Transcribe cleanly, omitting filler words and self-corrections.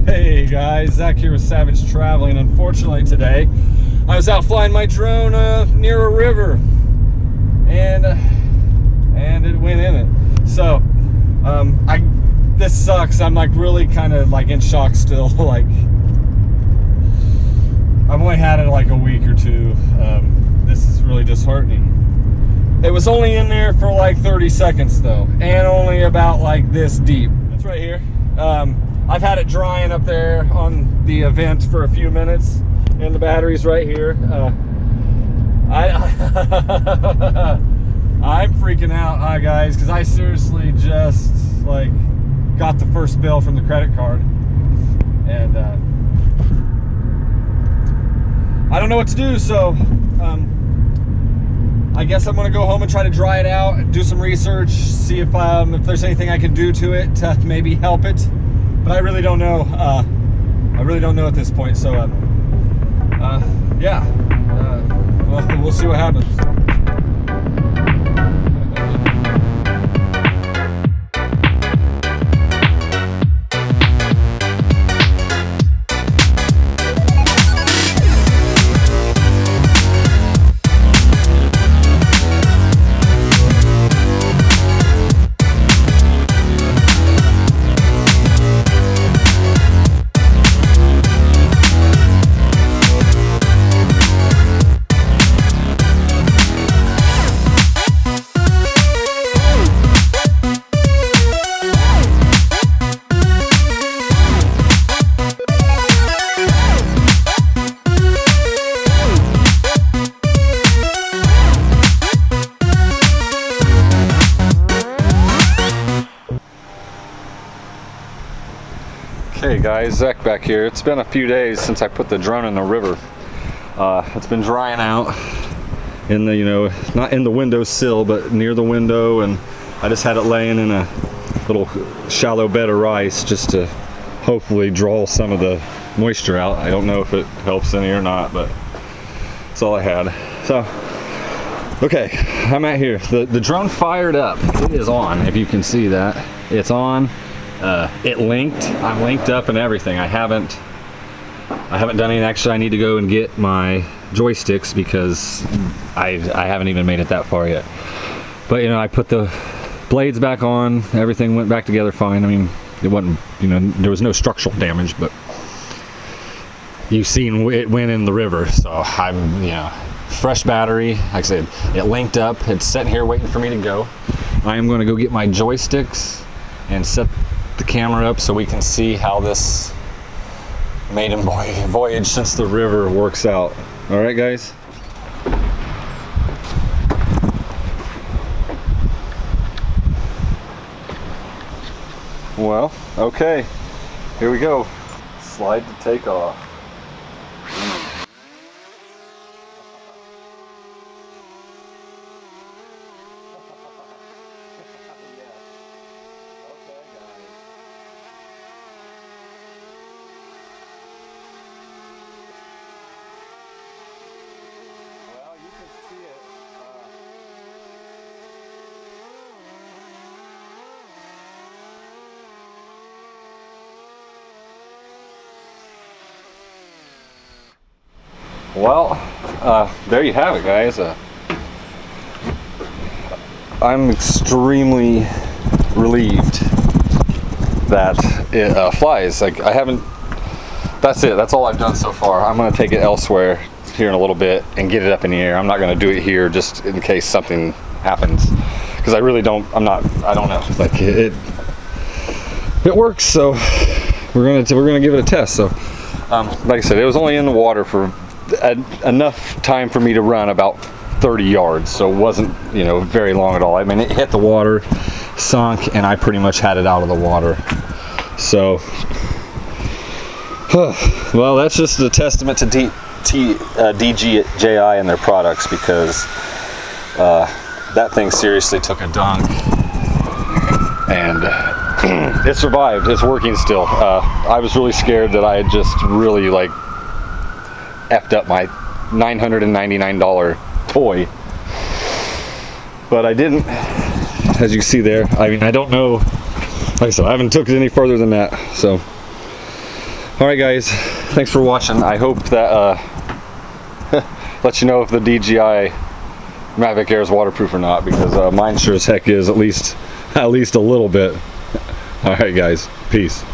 Hey guys, Zach here with Savage Traveling. Unfortunately today, I was out flying my drone near a river, and it went in it. So, this sucks. I'm like really kind of like in shock still. Like, I've only had it like a week or two. This is really disheartening. It was only in there for like 30 seconds though, and only about like this deep. It's right here. I've had it drying up there on the vent for a few minutes, and the battery's right here. I'm freaking out, guys, because I seriously just like got the first bill from the credit card, and I don't know what to do. So I guess I'm gonna go home and try to dry it out, do some research, see if there's anything I can do to it to maybe help it. But I really don't know. I really don't know at this point. So, yeah. We'll see what happens. Hey guys, Zach back here. It's been a few days since I put the drone in the river. It's been drying out in the, not in the windowsill, but near the window, and I just had it laying in a little shallow bed of rice just to hopefully draw some of the moisture out. I don't know if it helps any or not, but that's all I had. So, okay, I'm at here. The drone fired up. It is on, if you can see that. It's on. It linked. I'm linked up and everything. I haven't done anything. Actually, I need to go and get my joysticks because I haven't even made it that far yet. But I put the blades back on. Everything went back together fine. I mean, it wasn't, there was no structural damage, but you've seen it went in the river. So I'm, fresh battery. Like I said, it linked up. It's sitting here waiting for me to go. I am going to go get my joysticks and set the camera up so we can see how this maiden voyage since the river works out. All right, guys. Well, okay, here we go. Slide to take off. Well, there you have it, guys. I'm extremely relieved that it flies. Like, I haven't, that's it, that's all I've done so far. I'm going to take it elsewhere here in a little bit and get it up in the air. I'm not going to do it here just in case something happens, because I really don't, I don't know. Like, it works, so we're gonna give it a test. So, like I said, it was only in the water for enough time for me to run about 30 yards, so it wasn't very long at all. I mean, it hit the water, sunk, and I pretty much had it out of the water. So well, that's just a testament to DJI and their products, because that thing seriously took a dunk, and it survived. It's working still. I was really scared that I had just really like effed up my $999 toy, but I didn't, as you can see there. I mean, I don't know, like I said, I haven't took it any further than that. So All right, guys, thanks for watching. I hope that let you know if the DJI MAVIC Air is waterproof or not, because mine sure as heck is, at least a little bit. All right, guys, peace.